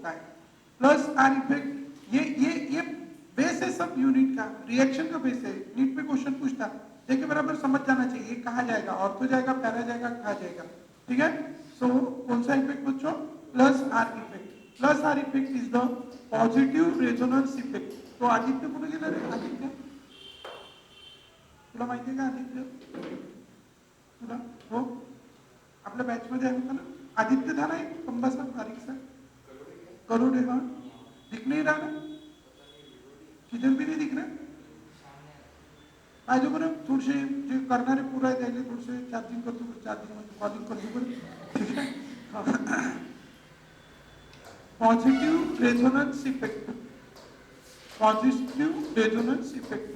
सकता है। Plus R effect ये बेस है सब यूनिट का, रिएक्शन का बेस है। नीट में क्वेश्चन पूछता देखिए बराबर समझ जाना चाहिए कहा जाएगा, ऑर्थो जाएगा, पैरा जाएगा, कहा जाएगा, ठीक है। सो कौन सा इफेक्ट बच्चों? Plus R effect. Plus R effect is the positive resonance effect. तो आदित्य कुठे गेला रे? आदित्य तुला माहिती आहे का? आदित्य तुला हो आपल्या बॅच मध्ये होता ना आदित्य था ना, एक लंबा सा बारीक सा करोड़े, हाँ दिख नहीं रहा ना, किधर भी नहीं दिख रहा. आज बरं थोडेसे जे करणारे पुरा आहे त्याने थोडेसे चार्जिंग करतो, चार्जिंग कॉलिंग करतो बरं, ठीक आहे. Positive resonance effect. Positive resonance effect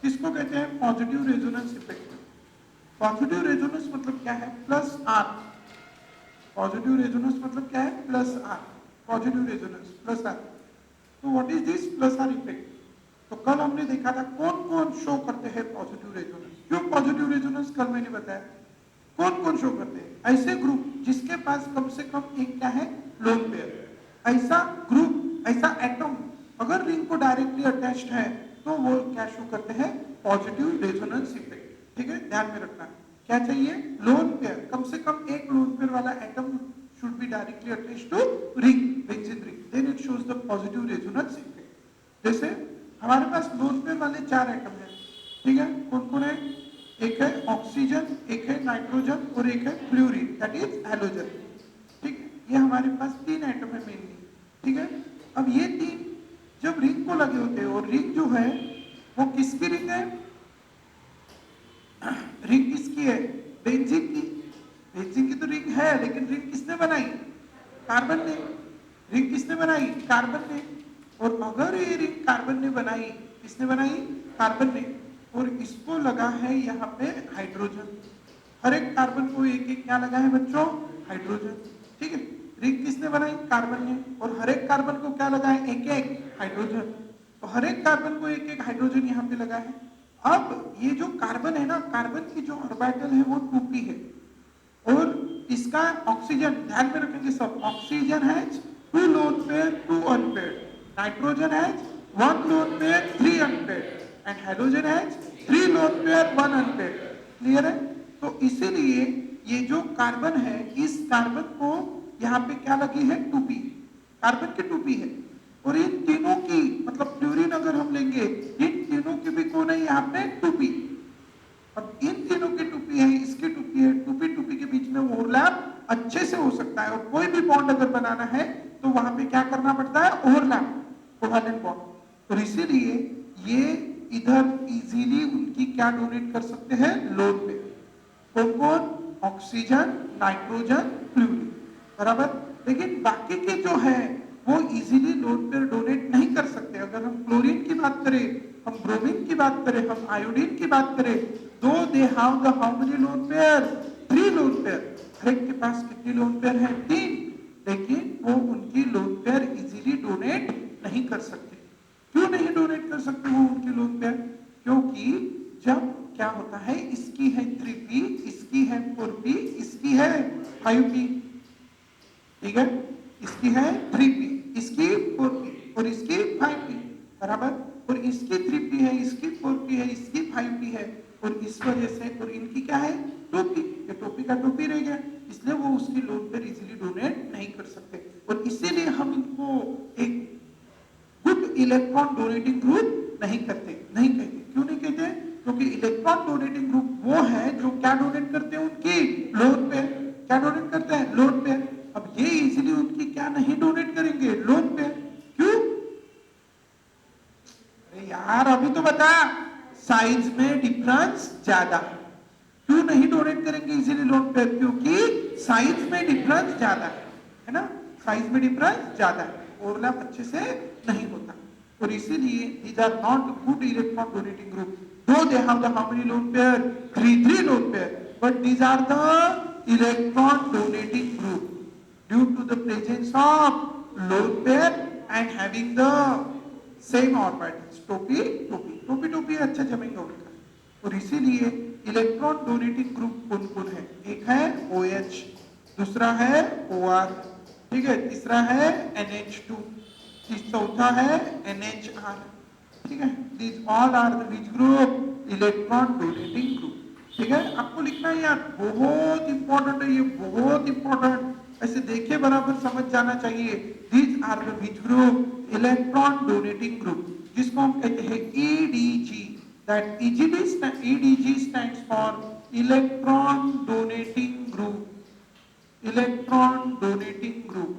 किसको कहते हैं? Positive resonance effect. Positive resonance मतलब क्या है? Plus R. पॉजिटिव रेजोनेंस मतलब क्या है? Plus R. Positive resonance plus R. तो what is this plus R effect? तो कल हमने देखा था कौन कौन शो करते हैं पॉजिटिव रेजोनेंस. क्यों पॉजिटिव रेजोनेंस कल मैंने बताया. कौन कौन शो करते हैं? ऐसे ग्रुप जिसके पास कम से कम एक क्या है? Lone pair. ऐसा ग्रुप, ऐसा एटम अगर रिंग को डायरेक्टली अटैच्ड है तो वो क्या शो करते हैं? Positive resonance effect. ठीक है, ध्यान में रखना. क्या चाहिए? Lone pair. कम से कम एक लोन पेयर वाला atom should be directly attached to ring, benzene ring. Then it shows the positive resonance effect. जैसे हमारे पास लोन पेयर वाले 4 एटम हैं, ठीक है. कौन कौन है? एक है ऑक्सीजन, एक है नाइट्रोजन और एक है फ्लोरीन, दैट इज हैलोजन. ठीक है, ये हमारे पास 3 एटम है मेनली. ठीक है, अब ये 3 जब रिंग को लगे होते हैं और रिंग जो है वो किसकी रिंग है? रिंग किसकी है? बेंजीन की. बेंजीन की तो रिंग है, लेकिन रिंग किसने बनाई? कार्बन ने. रिंग किसने बनाई? कार्बन ने. और अगर ये रिंग कार्बन ने बनाई, किसने बनाई? कार्बन ने. और इसको लगा है यहाँ पे हाइड्रोजन. हर एक कार्बन को एक एक क्या लगा है बच्चों? हाइड्रोजन. ठीक है, रिंग किसने बनाई? कार्बन ने. और हर एक कार्बन को क्या लगा है? एक एक हाइड्रोजन. तो हर एक कार्बन को एक एक हाइड्रोजन यहाँ पे लगा है. अब ये जो कार्बन है ना, कार्बन की जो ऑर्बिटल है वो 2p है. और इसका ऑक्सीजन, ध्यान में रखेंगे सब, oxygen has 2 lone pair 2 unpaired, nitrogen has 1 loan pair 3 unpaired and hydrogen has 3 lone pair 1 unpaired. Clear है? तो इसीलिए ये जो कार्बन है, इस कार्बन को यहाँ पे क्या लगी है? 2p. कार्बन की 2p है. और इन तीनों की मतलब फ्लोरीन अगर हम लेंगे, इन तीनों की भी कौन है यहाँ पे? 2p. अब इन तीनों की 2p है, इसकी 2p है, 2p के बीच में ओवरलैप अच्छे से हो सकता है. और कोई भी बॉन्ड अगर बनाना है तो वहां पे क्या करना पड़ता है? Overlap, covalent bond. और इसीलिए ये इधर इजीली उनकी क्या डोनेट कर सकते हैं? लोन पे. कौन कौन? Oxygen, nitrogen, fluorine. बराबर. लेकिन बाकी के जो है वो इजीली लोन पेयर डोनेट नहीं कर सकते. अगर हम क्लोरीन की बात करें, हम ब्रोमीन की बात करें, हम आयोडीन की बात करें, do they have the how many lone pair? 3 lone pair. हर एक के पास कितनी लोन पेयर है? 3. लेकिन वो उनकी लोन पेयर इजीली डोनेट नहीं कर सकते. क्यों नहीं डोनेट कर सकते वो उनकी लोन पेयर? क्योंकि जब क्या होता है, इसकी है 3p, इसकी है 4p, इसकी है 5p. ठीक है, इसकी है 3p, इसकी 4p और इसकी 5p. बराबर. और इसकी 3p है, इसकी 4p है, इसकी 5p है. और इस वजह से और इनकी क्या है? 2p. ये 2p का 2p रह गया, इसलिए वो उसकी लोन पर इजीली डोनेट नहीं कर सकते. और इसीलिए हम इनको एक गुड इलेक्ट्रॉन डोनेटिंग ग्रुप नहीं कहते. क्यों नहीं कहते? क्योंकि इलेक्ट्रॉन डोनेटिंग ग्रुप वो है जो क्या डोनेट करते हैं? उनकी लोन पे. क्या डोनेट करते हैं? लोन पे. अब ये इजीली उनकी क्या नहीं डोनेट करेंगे? लोन पे. क्यों? अरे यार अभी तो बता, साइज में डिफरेंस ज्यादा. क्यों नहीं डोनेट करेंगे इजीली लोन पे? क्योंकि साइज में डिफरेंस ज्यादा है ना. साइज में डिफरेंस ज्यादा है, ओवरलैप अच्छे से नहीं होता. और इसीलिए these are not good electron donating group. Though they have the how many lone pair? 3 lone pair. But these are the electron donating group due to the presence of lone pair and having the same orbitals. टोपी अच्छा जमेगा उनका. और इसीलिए electron donating group कौन कौन है? एक है OH, दूसरा है OR, ठीक है, तीसरा है NH2, चौथा है NHR, ठीक है। These all are the which group, electron donating group, ठीक है। आपको लिखना है यार, बहुत इंपॉर्टेंट है ये, बहुत इंपॉर्टेंट, ऐसे देखे बराबर समझ जाना चाहिए। These are the which group, electron donating group, जिसको हम कहते हैं EDG, that EDG stands for electron donating group, electron donating group,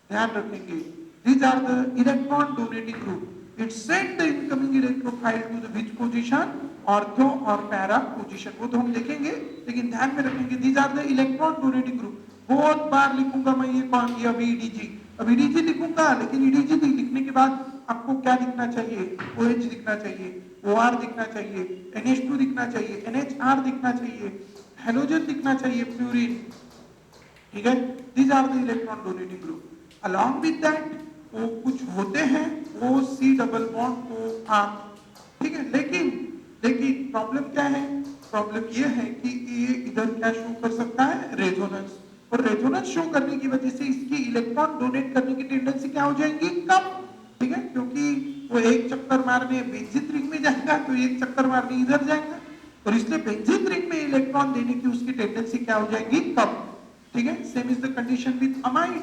ध्यान रखेंगे। These are the electron donating group. It send the incoming electrophile to the which position, ortho और para position, वो तो हम देखेंगे, लेकिन ध्यान में रखेंगे। These are the electron donating group. बहुत बार लिखूंगा मैं ये अभी EDG, अब EDG लिखूंगा, लेकिन EDG लिखने के बाद आपको क्या दिखना चाहिए, OH दिखना चाहिए, OR दिखना चाहिए, NH2 दिखना चाहिए, NHR दिखना चाहिए, हेलोजन दिखना चाहिए, फ्लोरीन, ठीक है। These are the electron donating group. Along with that, वो कुछ होते हैं OC डबल बॉन्ड OR, ठीक है। लेकिन प्रॉब्लम क्या है, प्रॉब्लम ये है कि ये इधर क्या शो कर सकता है, रेजोनेंस, और रेजोनेंस शो करने की वजह से इसकी इलेक्ट्रॉन डोनेट करने की टेंडेंसी क्या हो जाएगी, कम, ठीक है। क्योंकि वो एक चक्कर मारने बेंजीन रिंग में जाएगा, तो एक चक्कर मारने इधर जाएगा, और इसलिए बेंजीन रिंग में इलेक्ट्रॉन देने की उसकी टेंडेंसी क्या हो जाएगी, कम, ठीक है। Same is the condition with amide,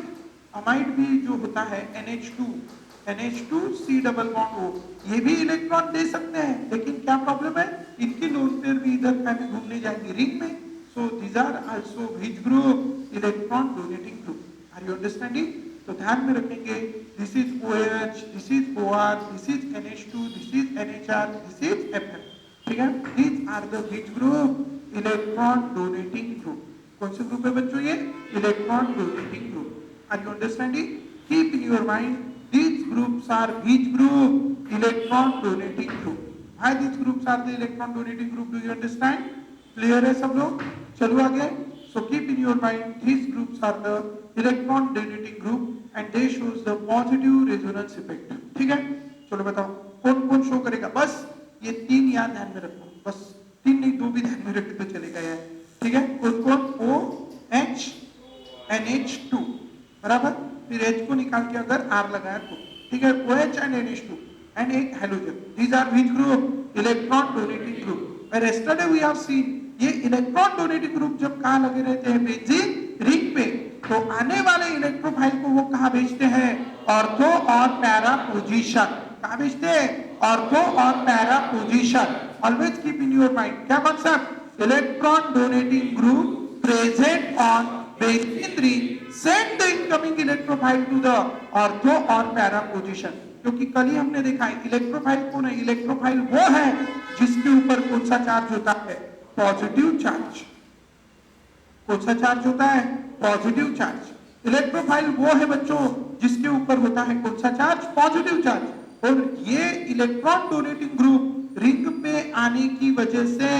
amide भी जो होता है NH2 C double bond O, ये भी इलेक्ट्रॉन दे सकते हैं, लेकिन क्या प्रॉब्लम है, इनकी लोन पेयर भी इधर कहीं घूमने जाएंगे रिंग में। So these are also which group, electron donating group, are you understanding. तो ध्यान में रखेंगे, this is OH, this is OR, this is NH2, this is NHR, this is FM, ठीक है। These are the which group, electron donating group. कौन से group है बच्चों ये, electron donating group, are you understanding? Keep in your mind, these groups are which group, electron donating group. Why these groups are the electron donating group, do you understand? Clear है सब लोग, चलो आगे। So keep in your mind, these groups are the electron donating group and they shows the positive resonance effect, ठीक है। चलो बताओ कौन कौन शो करेगा, बस ये तीन याद ध्यान में रखो, बस तीन नहीं, दो भी ध्यान में रखे तो चलेगा यार, ठीक है। कौन कौन, OH, NH2, बराबर, फिर H को निकाल के अगर R लगाया तो, ठीक है, OH and NH2 and एक halogen, these are which group, electron donating group. Where yesterday we have seen, ये इलेक्ट्रॉन डोनेटिंग ग्रुप जब कहाँ लगे रहते हैं, बेंजीन रिंग पे, तो आने वाले इलेक्ट्रोफाइल को वो कहाँ भेजते हैं, ऑर्थो और पैरा पोजीशन, कहाँ भेजते हैं, ऑर्थो और para position. Always keep in your mind, क्या concept, electron donating group present on benzene ring send the incoming electrophile to the ortho और पैरा पोजीशन। क्योंकि कल ही हमने देखा है इलेक्ट्रोफाइल कौन है, इलेक्ट्रोफाइल वो है जिसके ऊपर कौन सा चार्ज होता है, पॉजिटिव चार्ज। कौन सा चार्ज होता है, पॉजिटिव चार्ज। इलेक्ट्रोफाइल वो है बच्चों जिसके ऊपर होता है कौन सा चार्ज, पॉजिटिव चार्ज। और ये इलेक्ट्रॉन डोनेटिंग ग्रुप रिंग पे आने की वजह से,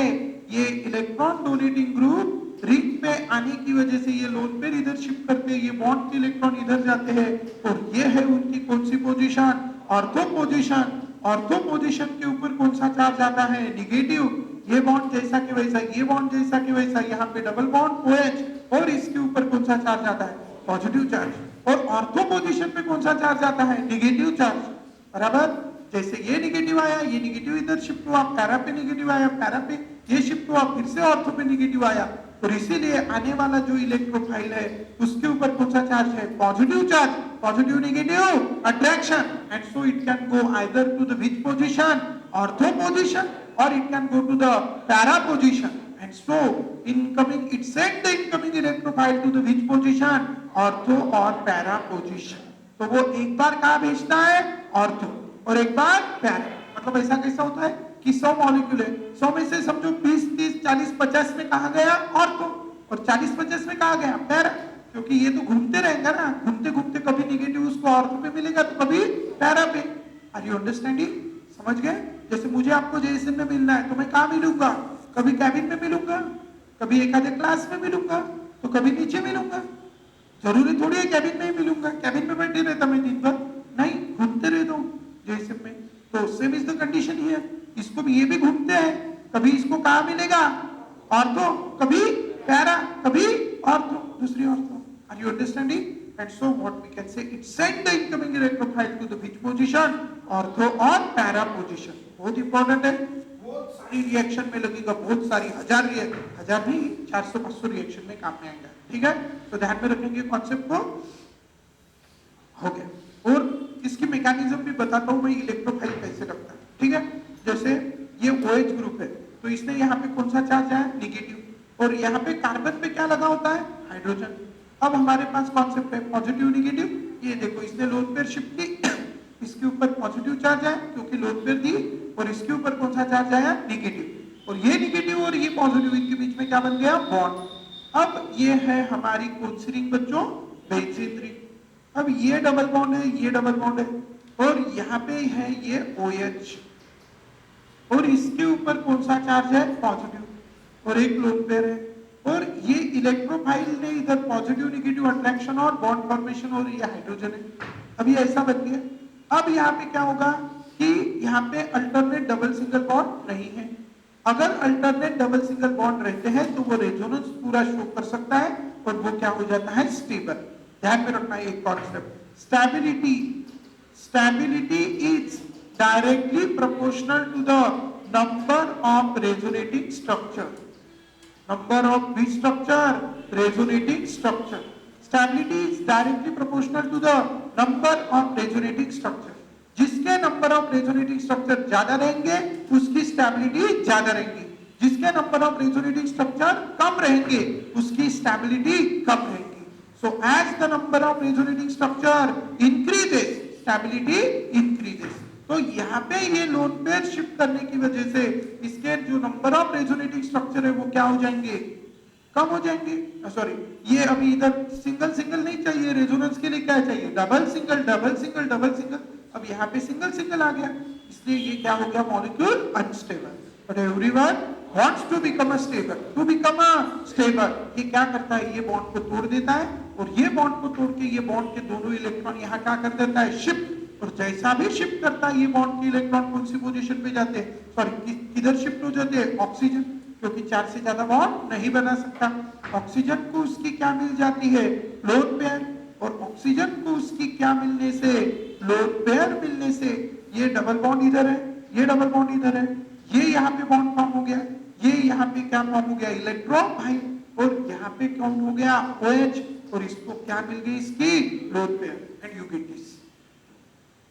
ये इलेक्ट्रॉन डोनेटिंग ग्रुप रिंग पे आने की वजह से ये लोन पेयर इधर शिफ्ट करते हैं, ये बॉन्ड के इलेक्ट्रॉन इधर जाते हैं, और ये है उनकी कौन सी position, ortho position. Ortho position के ऊपर कौन सा चार्ज आता है, निगेटिव, ये बॉन्ड जैसा कि वैसा, ये बॉन्ड जैसा कि वैसा, यहाँ पे डबल बॉन्ड OH, और इसके ऊपर कौन सा चार्ज आता है, पॉजिटिव चार्ज। और ऑर्थो पोजीशन पे कौन सा चार्ज आता है, निगेटिव चार्ज, बराबर। जैसे ये निगेटिव आया, ये निगेटिव इधर शिफ्ट हुआ, पैरा पे निगेटिव आया, पैरा पे ये शिफ्ट हुआ, फिर से ऑर्थो पे निगेटिव आया, और इसीलिए आने वाला जो इलेक्ट्रोफाइल है उसके ऊपर कौन सा चार्ज है, positive charge, positive negative attraction, and so it can go either to the which position, ortho position, और it can go to the para position, and so incoming it send the incoming electrophile to the which position, ortho और para position. तो वो एक बार कहाँ भेजता है, ortho, और एक बार पैरा। मतलब ऐसा कैसा होता है कि 100 मॉलिक्यूल है, 100 में से समझो 20, 30, 40, 50 में कहा गया ऑर्थो, और 40, 50 में कहा गया पैरा, क्योंकि ये तो घूमते रहेंगे ना, घूमते घूमते कभी निगेटिव उसको ऑर्थो पे मिलेगा तो कभी पैरा पे। आर यू अंडरस्टैंडिंग, समझ गए। जैसे मुझे आपको जेएसएम में मिलना है तो मैं कहाँ मिलूंगा, कभी कैबिन में मिलूंगा, कभी एक आधे क्लास में मिलूंगा, तो कभी नीचे मिलूंगा। जरूरी थोड़ी है कैबिन में ही मिलूंगा, कैबिन में बैठे रहता मैं दिन भर, नहीं, घूमते रहता हूँ जेएसएम में। तो same is the condition here, इसको भी, ये भी घूमते हैं, कभी इसको कहाँ मिलेगा, ऑर्थो, कभी पैरा, कभी ऑर्थो, दूसरी ortho. Are you understanding. and so what we can say, it send the incoming electrophile to the which position, ortho or para position. बहुत इंपॉर्टेंट है, बहुत सारी रिएक्शन में लगेगा, बहुत सारी हजार नहीं 400-500 रिएक्शन में काम में आएगा, ठीक है। तो ध्यान में रखेंगे कॉन्सेप्ट को, हो गया। और इसकी मैकेनिज्म भी बताता हूं मैं, इलेक्ट्रोफाइल कैसे लगता है, ठीक है। जैसे ये OH ग्रुप है, तो इसने यहाँ पे कौन सा चार्ज है, निगेटिव, और यहाँ पे कार्बन पे क्या लगा होता है, हाइड्रोजन। अब हमारे पास कॉन्सेप्ट है पॉजिटिव निगेटिव। ये देखो इसने लोन पेयर शिफ्ट की, इसके ऊपर पॉजिटिव चार्ज है क्योंकि लोन पेयर दी, और इसके ऊपर कौन सा चार्ज आया, निगेटिव, और ये निगेटिव और ये पॉजिटिव, इनके बीच में क्या बन गया, बॉन्ड। अब ये है हमारी कौन सी रिंग बच्चों, बेंजीन रिंग। अब ये डबल बॉन्ड है, ये डबल बॉन्ड है, और यहाँ पे है ये OH, और इसके ऊपर कौन सा चार्ज है, पॉजिटिव, और एक लोन पेयर है, और ये इलेक्ट्रोफाइल ने इधर पॉजिटिव निगेटिव अट्रैक्शन और बॉन्ड फॉर्मेशन, और ये हाइड्रोजन है। अब ये ऐसा बन गया। अब यहाँ पे क्या होगा कि यहाँ पे अल्टरनेट डबल सिंगल बॉन्ड नहीं है। अगर अल्टरनेट डबल सिंगल बॉन्ड रहते हैं तो वो रेजोनेंस पूरा शो कर सकता है, और वो क्या हो जाता है, स्टेबल। ध्यान में रखना है एक concept, stability is directly proportional to the number of resonating structure. Number of which structure? Resonating structure. Stability is directly proportional to the number of resonating structure. जिसके नंबर ऑफ रेजोनेटिंग स्ट्रक्चर ज्यादा रहेंगे उसकी stability ज्यादा रहेगी, जिसके number of resonating structure कम रहेंगे उसकी स्टेबिलिटी कम रहेगी। So as the number of resonating structure increases, stability increases. तो यहाँ पे ये लोन पेयर शिफ्ट करने की वजह से इसके जो नंबर ऑफ रेजोनेटिंग स्ट्रक्चर है वो क्या हो जाएंगे, कम हो जाएंगे। सॉरी, ये अभी इधर सिंगल सिंगल नहीं चाहिए, रेजोनेंस के लिए क्या चाहिए, double single double single double single. अब यहाँ पे सिंगल सिंगल आ गया, इसलिए ये क्या हो गया, molecule unstable. But everyone wants to become a stable, ये क्या करता है, ये बॉन्ड को तोड़ देता है, और ये बॉन्ड को तोड़ के ये बॉन्ड के दोनों इलेक्ट्रॉन यहाँ क्या कर देता है, शिफ्ट। और जैसा भी शिफ्ट करता है ये बॉन्ड के इलेक्ट्रॉन कौन सी पोजीशन पे जाते हैं, सॉरी किधर शिफ्ट हो जाते हैं, ऑक्सीजन, क्योंकि 4 से ज्यादा बॉन्ड नहीं बना सकता। ऑक्सीजन को उसकी क्या मिल जाती है, लोन पेयर, और ऑक्सीजन को उसकी क्या मिलने से, लोन पेयर मिलने से ये डबल बॉन्ड इधर है, ये डबल बॉन्ड इधर है, ये यहाँ पे बॉन्ड फॉर्म हो गया, ये यहाँ पे क्या फॉर्म हो गया, इलेक्ट्रोफाइल, और यहाँ पे कौन हो गया, OH, और इसको क्या मिल गई, इसकी lone pair, and you get this.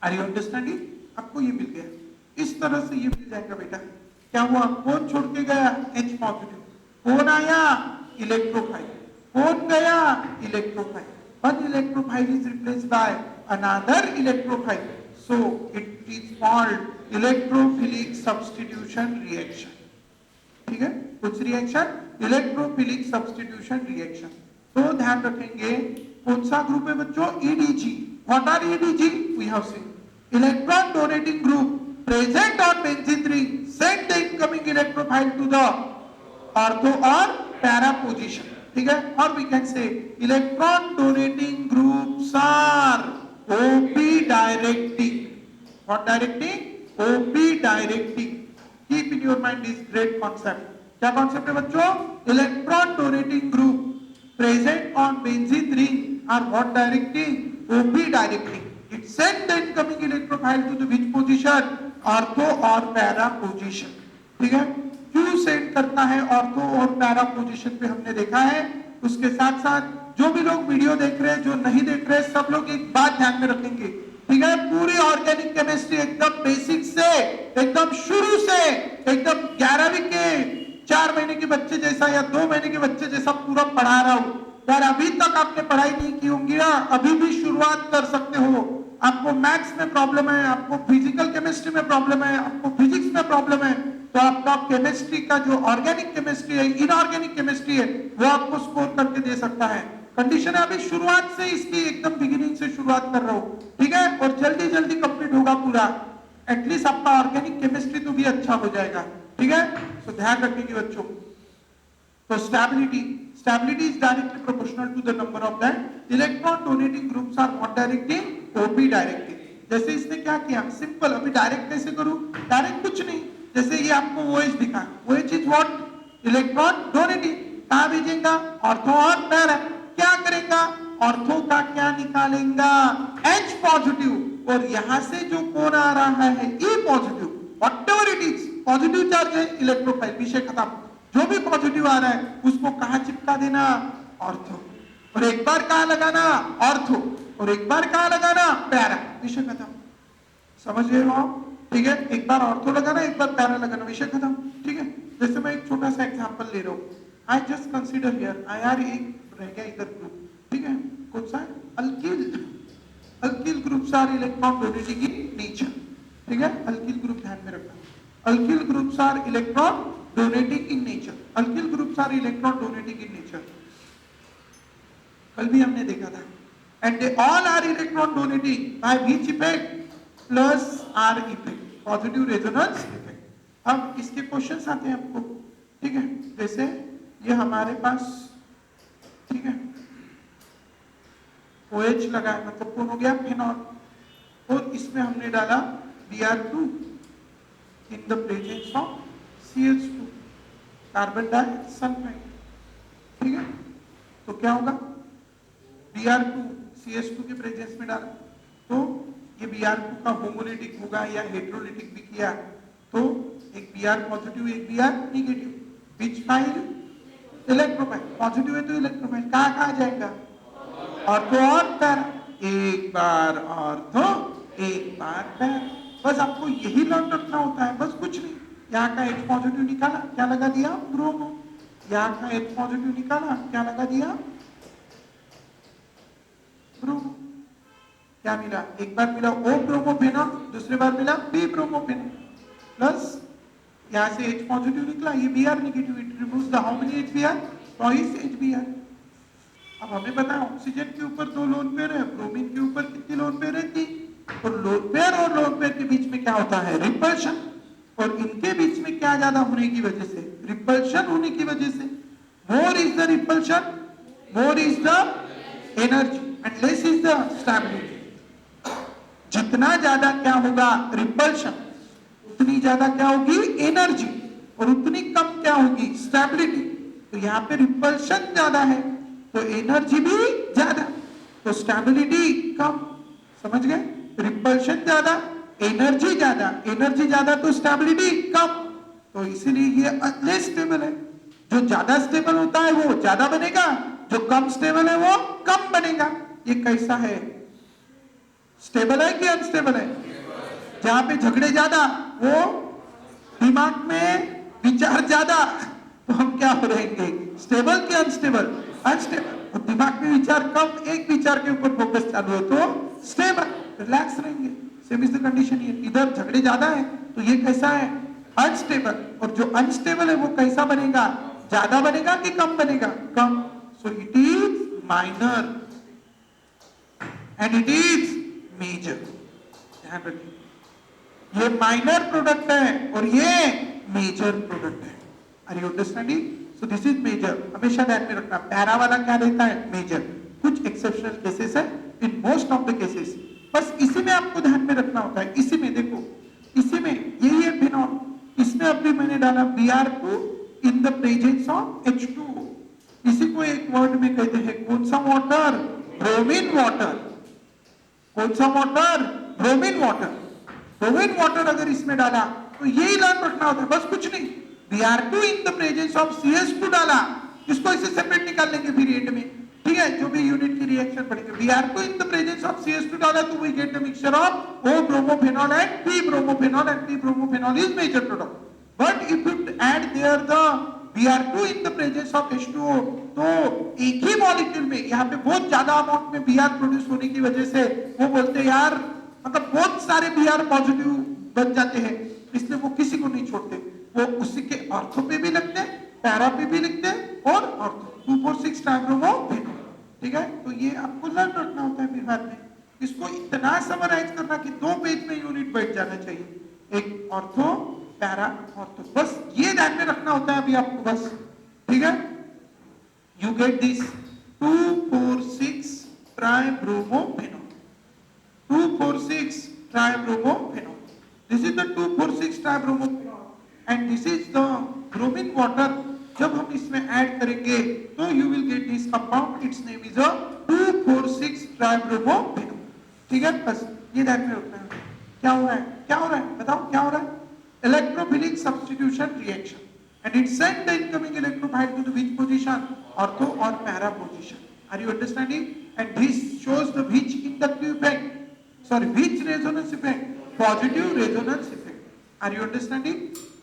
Are you understanding? आपको ये मिल गया, इस तरह से ये मिल जाएगा बेटा। क्या हुआ, कौन छोड़ के गया, H पॉजिटिव, कौन आया, इलेक्ट्रोफाइल, कौन गया, electrophile. One electrophile is replaced by another electrophile, so it is called electrophilic substitution reaction. ठीक है, कुछ रिएक्शन इलेक्ट्रोफिलिक सब्स्टिट्यूशन रिएक्शन। तो ध्यान रखेंगे कौन सा ग्रुप है बच्चों, EDG। What are EDG? We have seen electron donating group present on benzene ring send the incoming electrophile to the ortho or para position. ठीक है, और we can say electron donating groups are OP directing. What directing? OP directing. Keep in your mind this great concept. क्या concept है बच्चों? Electron donating group present on benzene ring are what directing? OP directing. It send the incoming electrophile to the which position? Ortho or para position. ठीक है, क्यों send करता है ortho और para position पे हमने देखा है। उसके साथ साथ जो भी लोग वीडियो देख रहे हैं, जो नहीं देख रहे हैं, सब लोग एक बात ध्यान में रखेंगे, ठीक है, पूरी ऑर्गेनिक केमिस्ट्री एकदम बेसिक से, एकदम शुरू से, एकदम 11वीं के 4 महीने के बच्चे जैसा या 2 महीने के बच्चे जैसा पूरा पढ़ा रहा हूं। यार अभी तक आपने पढ़ाई नहीं की होंगी ना, अभी भी शुरुआत कर सकते हो। आपको मैथ्स में प्रॉब्लम है, आपको फिजिकल केमिस्ट्री में प्रॉब्लम है, आपको फिजिक्स में प्रॉब्लम है, तो आपका केमिस्ट्री का जो ऑर्गेनिक केमिस्ट्री है, इनऑर्गेनिक केमिस्ट्री है, वो आपको स्कोर करके दे सकता है। कंडीशन है अभी शुरुआत से, इसकी एकदम बिगिनिंग से शुरुआत कर रहा हूँ, ठीक है, और जल्दी जल्दी कंप्लीट होगा पूरा। एटलीस्ट आपका ऑर्गेनिक केमिस्ट्री तो भी अच्छा हो जाएगा, ठीक है। तो ध्यान रखेंगे बच्चों। तो stability is directly proportional to the number of that electron donating groups are not directing, OP directing। जैसे इसने क्या किया, सिंपल, अभी डायरेक्ट कैसे करूं, डायरेक्ट कुछ नहीं, जैसे ये आपको OH दिखा, OH is what, electron donating, कहां भेजेगा, ऑर्थो और पैरा। क्या करेगा, ऑर्थो का क्या निकालेगा, H पॉजिटिव, और यहां से जो कौन आ रहा है E positive, whatever it is, positive charge है, इलेक्ट्रोफाइल, विषय खत्म। जो भी पॉजिटिव आ रहा है उसको कहां चिपका देना, ऑर्थो, और एक बार कहां लगाना, ऑर्थो, और एक बार कहां लगाना, पैरा, विषय खत्म। समझ गए हो आप? ठीक है, एक बार ऑर्थो लगाना, एक बार पैरा लगाना, विषय खत्म। ठीक है, जैसे मैं एक छोटा सा एग्जांपल ले रहा हूं, I just consider here, R एक रह गया इधर ग्रुप, ठीक है, कौन सा है, alkyl, alkyl groups are electron donating in nature. ठीक है, अल्किल ग्रुप ध्यान में रखना, alkyl groups are electron donating in nature, alkyl groups are electron donating in nature, कल भी हमने देखा था, and they all are electron donating by which effect, plus R effect, positive resonance effect. अब इसके क्वेश्चंस आते हैं आपको, ठीक है, जैसे ये हमारे पास, ठीक है, OH लगा है, मतलब कौन हो गया, फिनॉल, और इसमें हमने डाला Br2 in the presence of CH2, carbon disulphide. ठीक है, तो क्या होगा, Br2 CH2 के प्रेजेंस में डाला, तो ये Br2 का होमोलिटिक होगा या हेटेरोलिटिक भी किया, तो एक Br पॉजिटिव, एक Br नेगेटिव, विच फाइल, इलेक्ट्रोफाइल, पॉजिटिव है तो इलेक्ट्रोफाइल कहाँ जाएगा, ऑर्थो और पैरा, एक बार ऑर्थो, एक बार पैरा, बस आपको यही लर्न रखना होता है, बस कुछ नहीं। यहाँ का H पॉजिटिव निकाला, क्या लगा दिया, ब्रोमो, यहाँ का H पॉजिटिव निकाला, क्या लगा दिया, ब्रोमो, क्या मिला, एक बार मिला O ब्रोमोफेनॉल, दूसरी बार मिला B ब्रोमोफेनॉल, प्लस यहाँ से H पॉजिटिव निकला, ये Br negative, it removes the how many HBr, twice HBr। अब हमें पता है ऑक्सीजन के ऊपर 2 लोन पेयर है, ब्रोमीन के ऊपर कितनी लोन पेयर रहती, और लोन पेयर के बीच में क्या होता है, रिपल्शन, और इनके बीच में क्या ज्यादा होने की वजह से, रिपल्शन होने की वजह से, more is the repulsion, more is the energy, and less is the stability. जितना ज्यादा क्या होगा, रिपल्शन, उतनी ज्यादा क्या होगी, एनर्जी, और उतनी कम क्या होगी, स्टेबिलिटी। तो यहाँ पे रिपल्शन ज्यादा है तो एनर्जी भी ज्यादा, तो स्टेबिलिटी कम, समझ गए, रिपल्शन ज्यादा, एनर्जी ज्यादा, एनर्जी ज्यादा तो स्टेबिलिटी कम, तो इसीलिए ये लेस स्टेबल है। जो ज्यादा स्टेबल होता है वो ज्यादा बनेगा, जो कम स्टेबल है वो कम बनेगा। ये कैसा है, स्टेबल है कि अनस्टेबल है, जहां पे झगड़े ज्यादा, वो दिमाग में विचार ज्यादा, तो हम क्या हो रहेंगे, स्टेबल कि अनस्टेबल, अनस्टेबल, और दिमाग में विचार कम, एक विचार के ऊपर फोकस चालू हो तो स्टेबल, रिलैक्स रहेंगे। Same is the condition here, इधर झगड़े ज्यादा है तो ये कैसा है, अनस्टेबल, और जो अनस्टेबल है वो कैसा बनेगा, ज्यादा बनेगा कि कम बनेगा, कम, so it is minor and it is major. ध्यान रखिए, ये माइनर प्रोडक्ट है और ये मेजर प्रोडक्ट है। Are you understanding? So this is major, हमेशा ध्यान में रखना, पैरा वाला क्या रहता है, मेजर, कुछ एक्सेप्शनल केसेस है, in most of the cases, बस इसी में आपको ध्यान में रखना होता है। इसी में देखो, इसी में यही है फिनॉल, इसमें अभी मैंने डाला Br2 in the presence of H2, इसी को एक वर्ड में कहते हैं कौन सा वाटर, ब्रोमीन वाटर, कौन सा water, bromine water. Bromine water अगर इसमें डाला तो यही लर्न रखना होता है, बस कुछ नहीं। Br2 in the presence of CH2 डाला, इसको इसे सेपरेट निकाल लेंगे फिर एंड में, ठीक है, जो भी यूनिट की रिएक्शन पड़ेगी। Br2 in the presence of CH2 डाला तो we get the mixture of O bromophenol and P bromophenol, and P bromophenol is major product. But if you add there the Br2 in the presence of H2O, तो एक ही molecule में यहाँ पे बहुत ज्यादा amount में Br प्रोड्यूस होने की वजह से वो बोलते हैं यार, मतलब बहुत सारे Br पॉजिटिव बन जाते हैं, इसलिए वो किसी को नहीं छोड़ते, वो उसी के ऑर्थो पे भी लिखते हैं, पैरा पे भी लिखते हैं, और ऑर्थो 2,4,6 ट्राइब्रोमोफेनॉल। ठीक है, तो ये आपको लर्न रखना होता है बिहार में, इसको इतना समराइज करना कि 2 पेज में यूनिट बैठ जाना चाहिए, एक ऑर्थो, पैरा, ऑर्थो, बस ये ध्यान में रखना होता है अभी आपको, बस, ठीक है। You get this 2,4,6 ट्राइब्रोमोफेनॉल, 2,4,6 ट्राइब्रोमोफेनॉल, this is the 2,4,6 tribromophenols, and this is the bromine water जब हम इसमें ऐड करेंगे तो you will get this compound, it's name is a 2,4,6 ट्राइब्रोमोफेनोल। ठीक है, बस ये ध्यान में रखना है। क्या हो रहा है, क्या हो रहा है, बताओ क्या हो रहा है? Electrophilic substitution reaction and it send the incoming electrophile to the which position, ortho or para position. Are you understanding? And this shows the which inductive effect, sorry, which resonance effect? Positive resonance effect. Are you understanding?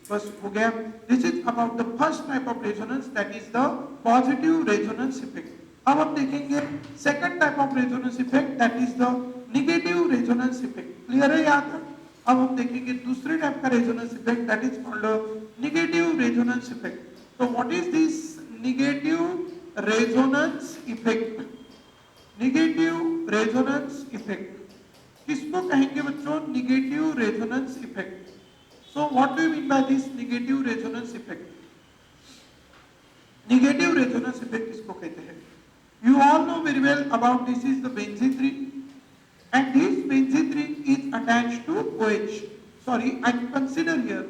बस हो गया। This is about the first type of resonance, that is the positive resonance effect. अब हम देखेंगे second type of resonance effect, that is the negative resonance effect. Clear है यहाँ तक? अब हम देखेंगे दूसरे टाइप का resonance effect, that is called negative resonance effect. तो what is this negative resonance effect? Negative resonance effect किसको कहेंगे बच्चों? Negative resonance effect. So what do you mean by this negative resonance effect? Negative resonance effect किसको कहते हैं? You all know very well about this is the benzene ring and this benzene ring is attached to OH. Sorry, I consider here.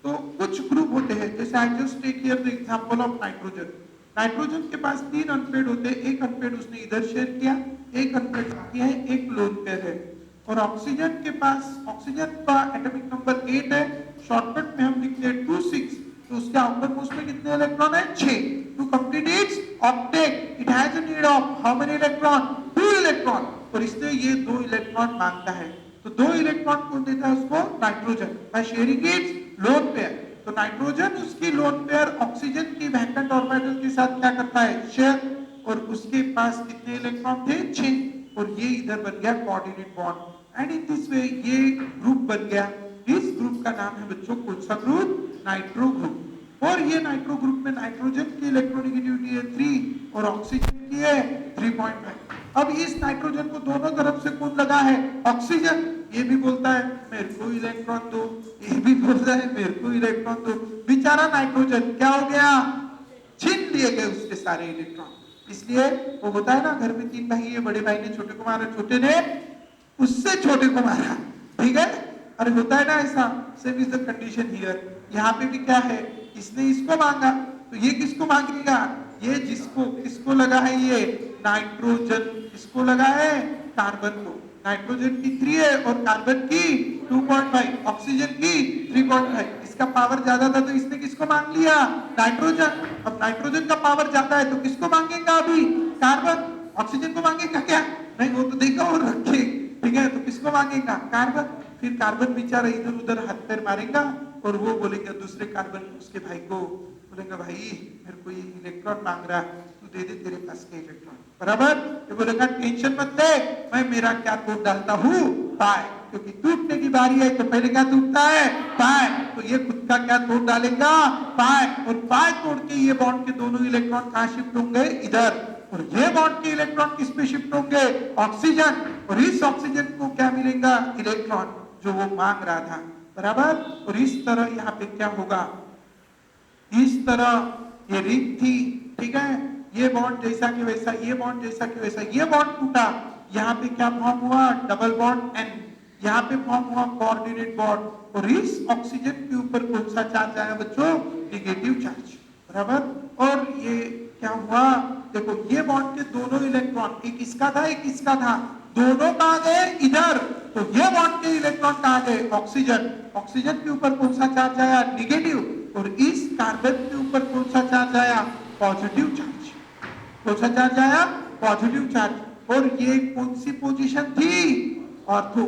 तो कुछ group होते हैं, जैसे I just take here the example of nitrogen. Nitrogen के पास 3 unpaid होते हैं, एक unpaid उसने इधर शेयर किया, एक अनपेड बाकी है, एक लोन पेयर है। और ऑक्सीजन के पास, ऑक्सीजन का एटॉमिक नंबर 8 है, शॉर्टकट में हम लिखते हैं 2,6, तो उसके आउटर मोस्ट में कितने इलेक्ट्रॉन है? 6। To complete its octet it has a need of how many electron? 2 electron. और इसलिए ये 2 इलेक्ट्रॉन मांगता है। तो 2 इलेक्ट्रॉन कौन देता है उसको? Nitrogen, by sharing it's lone pair. तो नाइट्रोजन उसकी लोन पेयर ऑक्सीजन की वैकेंट ऑर्बिटल के साथ क्या करता है? शेयर। और उसके पास कितने इलेक्ट्रॉन थे? 6। और ये इधर बन गया coordinate bond, and in this way ये ग्रुप बन गया। इस ग्रुप का नाम है बच्चों कौन सा ग्रुप? Nitro group. और ये नाइट्रो ग्रुप में नाइट्रोजन की इलेक्ट्रोनेगेटिविटी है 3 और ऑक्सीजन की है 3.5। अब इस नाइट्रोजन को दोनों तरफ से कौन लगा है? ऑक्सीजन। ये भी बोलता है मेरे को इलेक्ट्रॉन दो, ये भी बोलता है मेरे को इलेक्ट्रॉन दो। बेचारा नाइट्रोजन क्या हो गया? छीन लिए गए उसके सारे इलेक्ट्रॉन। इसलिए वो होता है ना, घर में 3 भाई है, बड़े भाई ने छोटे को मारा, छोटे ने उससे छोटे को मारा। ठीक है, अरे होता है ना ऐसा। Same is the condition here. यहाँ पे भी क्या है? इसने इसको मांगा, तो ये किसको मांगेगा? ये जिसको, किसको लगा है? ये नाइट्रोजन। किसको लगा है? कार्बन को। नाइट्रोजन की 3 है और कार्बन की 2.5, ऑक्सीजन की 3.5। इसका पावर ज्यादा था तो इसने किसको मांग लिया? नाइट्रोजन। अब नाइट्रोजन का पावर ज्यादा है तो किसको मांगेगा अभी? कार्बन। ऑक्सीजन को मांगेगा क्या? नहीं, वो तो देखा और रखे। ठीक है, तो किसको मांगेगा? कार्बन। फिर कार्बन बेचारा इधर उधर हाथ पैर मारेगा और वो बोलेगा दूसरे कार्बन उसके भाई को, बोलेगा भाई मेरे को ये इलेक्ट्रॉन मांग रहा, तू दे दे तेरे पास के इलेक्ट्रॉन। बराबर? ये बोलेगा टेंशन मत ले, मैं मेरा क्या तोड़ डालता हूँ? पाए। क्योंकि टूटने की बारी है तो पहले क्या टूटता है? पाए। तो ये खुद का क्या तोड़ डालेगा? पाए। और पाए तोड़ के ये बॉन्ड के दोनों इलेक्ट्रॉन कहाँ शिफ्ट होंगे? इधर। और ये बॉन्ड के इलेक्ट्रॉन किस पे शिफ्ट होंगे? ऑक्सीजन। और इस ऑक्सीजन को क्या मिलेगा? इलेक्ट्रॉन जो वो मांग रहा था। बराबर? और इस तरह यहाँ पे क्या होगा? इस तरह ये रिंग थी, ठीक है, ये बॉन्ड जैसा कि वैसा, ये बॉन्ड जैसा कि वैसा, ये बॉन्ड टूटा, यहाँ पे क्या फॉर्म हुआ? Double bond N. यहाँ पे फॉर्म हुआ कोऑर्डिनेट बॉन्ड। और इस ऑक्सीजन के ऊपर कौन सा चार्ज आया बच्चों? Negative charge. बराबर? और ये क्या हुआ? देखो ये बॉन्ड के दोनों इलेक्ट्रॉन, एक इसका था एक इसका था, दोनों कहाँ गए? इधर। तो ये बॉन्ड के इलेक्ट्रॉन कहाँ गए? ऑक्सीजन। ऑक्सीजन के ऊपर कौन सा चार्ज आया? नेगेटिव। और इस कार्बन के ऊपर कौन सा चार्ज आया? Positive charge. कौन सा चार्ज आया? Positive charge. और ये कौन सी पोजीशन थी? ऑर्थो।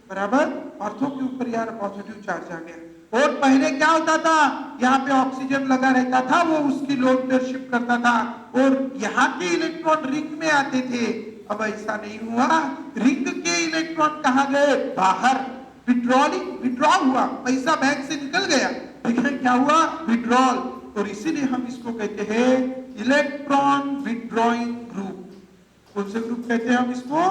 बराबर? ऑर्थो के ऊपर यार पॉजिटिव चार्ज आ गया। और पहले क्या होता था? यहाँ पे ऑक्सीजन लगा रहता था, वो उसकी लोड पेयर शिफ्ट करता था और यहाँ के इलेक्ट्रॉन रिंग में आते थे। अब ऐसा नहीं हुआ, रिंग के इलेक्ट्रॉन कहाँ गए? बाहर। विड्रॉ हुआ, पैसा बैंक से निकल गया। लेकिन क्या हुआ? विड्रॉल। और इसीलिए हम इसको कहते हैं इलेक्ट्रॉन विड्रॉइंग ग्रुप। कौन से ग्रुप कहते हैं हम इसको?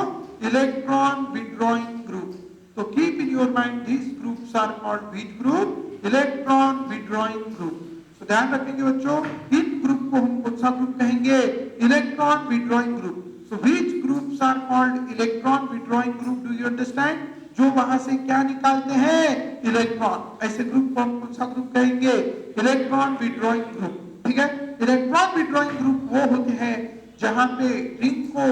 Electron withdrawing group. तो keep in your mind this groups are called which group? Electron withdrawing group. तो ध्यान रखेंगे बच्चों, इन ग्रुप को हम कौन सा ग्रुप कहेंगे? Electron withdrawing group. So which groups are called electron withdrawing group? Do you understand? जो वहां से क्या निकालते हैं? इलेक्ट्रॉन। ऐसे ग्रुप को हम कौन सा ग्रुप कहेंगे? Electron withdrawing group. ठीक है, इलेक्ट्रॉन विड्रॉइंग ग्रुप वो होते हैं जहां पे रिंग को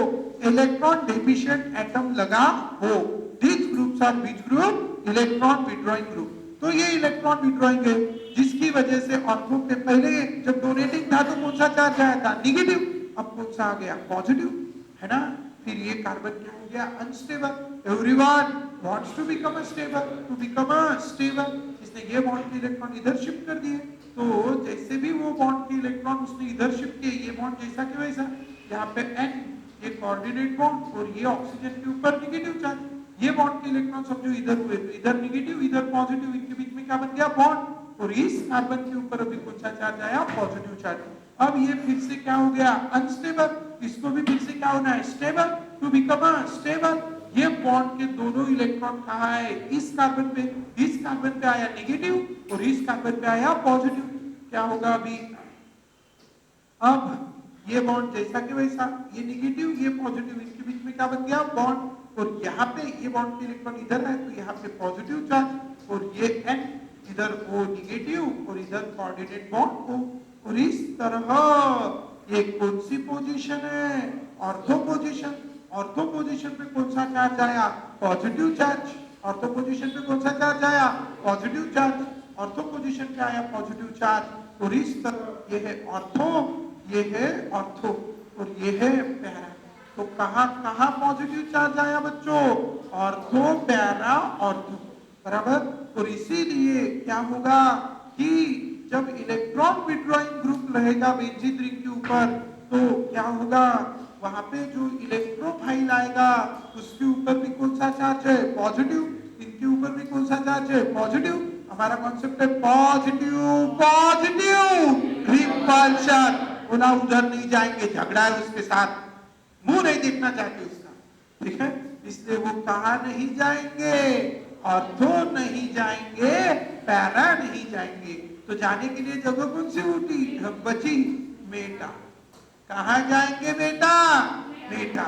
इलेक्ट्रॉन डेफिशिएंट एटम लगा हो। This groups are which group? Electron withdrawing group. तो ये इलेक्ट्रॉन विड्रॉइंग है, जिसकी वजह से ऑर्थो पे पहले जब डोनेटिंग था तो कौन सा चार्ज आया था? निगेटिव। अब कौन सा आ गया? पॉजिटिव, है ना। फिर ये कार्बन क्या हो गया? Unstable. Everyone wants to become stable. इसने ये बॉन्ड के इलेक्ट्रॉन इधर शिफ्ट कर दिए, तो जैसे भी वो बॉन्ड के इलेक्ट्रॉन उसने इधर शिफ्ट किए, ये बॉन्ड जैसा के वैसा। यहाँ पे N ये कोऑर्डिनेट बॉन्ड और ये ऑक्सीजन के ऊपर निगेटिव चार्ज। ये बॉन्ड के इलेक्ट्रॉन समझो इधर हुए, तो इधर निगेटिव इधर पॉजिटिव, इनके बीच में क्या बन गया? बॉन्ड। और इस कार्बन के ऊपर अभी कौन सा चार्ज आया? Positive charge. अब ये फिर से क्या हो गया? अनस्टेबल। इसको भी फिर से क्या होना है? स्टेबल। To become stable. ये बॉन्ड के दोनों इलेक्ट्रॉन कहाँ आए? इस कार्बन पे। इस कार्बन पे आया निगेटिव और इस कार्बन पे आया पॉजिटिव। क्या होगा अभी? अब ये बॉन्ड जैसा कि वैसा, ये निगेटिव ये पॉजिटिव, इनके बीच में क्या बन गया? बॉन्ड। और यहाँ पे ये बॉन्ड के इलेक्ट्रॉन इधर है, तो यहाँ पे पॉजिटिव चार्ज और ये N इधर O निगेटिव और इधर कोऑर्डिनेट बॉन्ड O। और इस तरह ये कौन सी पोजीशन है? Ortho position. ऑर्थो पोजीशन पे कौन सा चार्ज आया? Positive charge. ऑर्थो पोजीशन पे कौन सा चार्ज आया? Positive charge. ऑर्थो पोजीशन पे आया पॉजिटिव चार्ज। और इस तरह ये है ऑर्थो, ये है ऑर्थो और ये है पैरा। तो कहां कहां पॉजिटिव चार्ज आया बच्चों? ऑर्थो, पैरा, ऑर्थो, बराबर। और इसीलिए क्या होगा कि जब इलेक्ट्रॉन विड्रॉइंग ग्रुप रहेगा बेंजीन रिंग के ऊपर, तो क्या होगा? वहां पे जो इलेक्ट्रोफाइल आएगा उसके ऊपर भी कौन सा चार्ज है? पॉजिटिव। इनके ऊपर भी कौन सा चार्ज है? पॉजिटिव। हमारा कॉन्सेप्ट है पॉजिटिव रिपल्शन। बोला उधर नहीं जाएंगे, झगड़ा है उसके साथ, मुंह नहीं देखना चाहते उसका, ठीक है। इसलिए वो कहा नहीं जाएंगे? ऑर्थो नहीं जाएंगे, पैरा नहीं जाएंगे। तो जाने के लिए जगह कौन सी बची? मेटा। कहा जाएंगे बेटा? मेटा।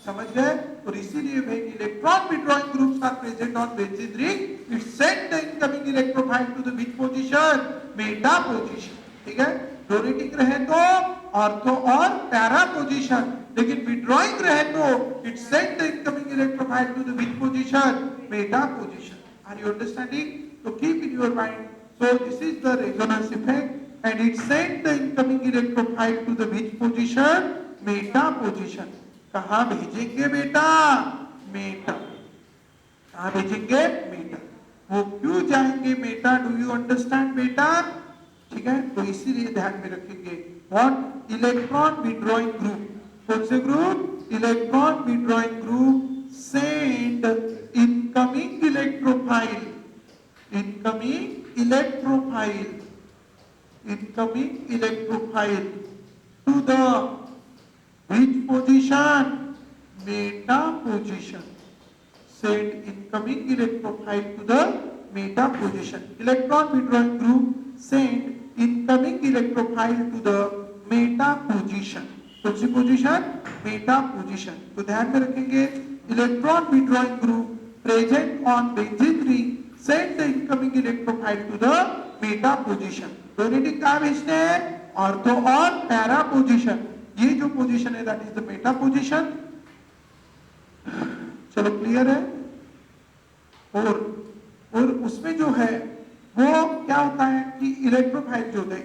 समझ गए? और इसीलिए भाई electron withdrawing groups are present on benzene ring, it send the incoming electrophile to the which position? Meta position, ठीक है। डोनेटिंग रहे तो ऑर्थो और पैरा पोजीशन, लेकिन विड्रॉइंग रहे तो it send the incoming electrophile to the which position? Meta position. Are you understanding? तो keep in your mind, so this is the resonance effect and it sent the incoming electrophile to the which position? Meta position. कहाँ भेजेंगे बेटा? Meta. कहाँ भेजेंगे? Meta. वो क्यों जाएंगे Meta? Do you understand बेटा? ठीक है, तो इसीलिए ध्यान में रखेंगे। व्हाट? Electron withdrawing group. कौन से group? Electron withdrawing group send incoming electrophile, incoming electrophile to the which position? Meta position. Send incoming electrophile to the meta position. Electron withdrawing group send incoming electrophile to the meta position. कौन सी position? Meta position. तो ध्यान में रखेंगे, electron withdrawing group present on benzene ring send the incoming electrophile to the meta position. Donating कहाँ भेजते हैं? Ortho और पैरा पोजीशन। ये जो पोजीशन है that is the Meta position. चलो क्लियर है? और उसमें जो है वो क्या होता है कि इलेक्ट्रोफाइल जो होता है,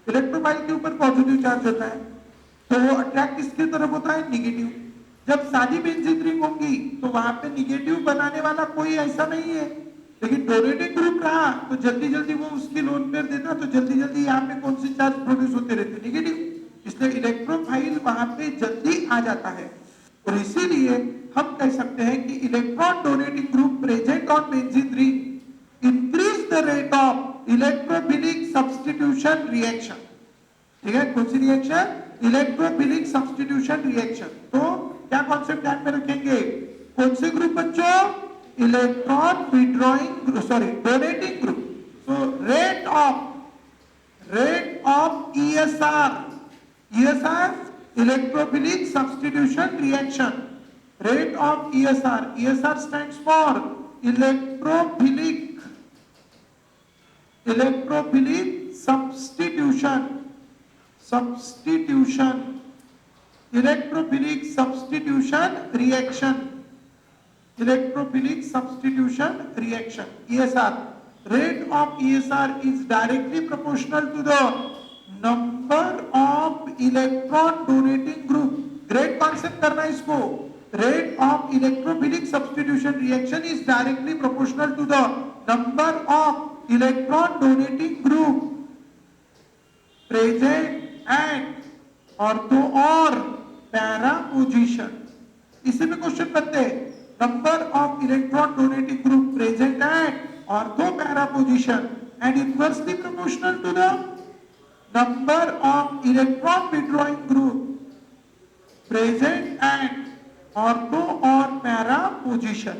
इलेक्ट्रोफाइल के ऊपर पॉजिटिव चार्ज होता है, तो वो अट्रैक्ट किसकी तरफ होता है? निगेटिव। जब सादी बेंजीन रिंग होंगी तो वहां पे निगेटिव बनाने वाला कोई ऐसा नहीं है, लेकिन डोनेटिंग ग्रुप रहा तो जल्दी जल्दी वो उसकी लोन पेयर देता, तो जल्दी जल्दी यहाँ पे कौन सी चार्ज प्रोड्यूस होते रहते? निगेटिव। इसलिए इलेक्ट्रोफाइल वहां पे जल्दी आ जाता है। और इसीलिए हम कह सकते हैं कि electron donating group present on benzene ring increase the rate of electrophilic substitution reaction. ठीक है, कौन सी रिएक्शन? Electrophilic substitution reaction. तो क्या कॉन्सेप्ट ध्यान में रखेंगे? कौन से ग्रुप बच्चों? Electron withdrawing donating group. So rate of ESR electrophilic substitution reaction. Rate of ESR stands for electrophilic substitution, electrophilic substitution reaction, electrophilic substitution reaction, ESR. Rate of ESR is directly proportional to the number of electron donating group. Great concept करना इसको. Rate of electrophilic substitution reaction is directly proportional to the number of electron donating group present at ortho or para position. इसी में question बनते हैं. Number of electron donating group present at ortho para position and inversely proportional to the number of electron withdrawing group present at ortho or para position.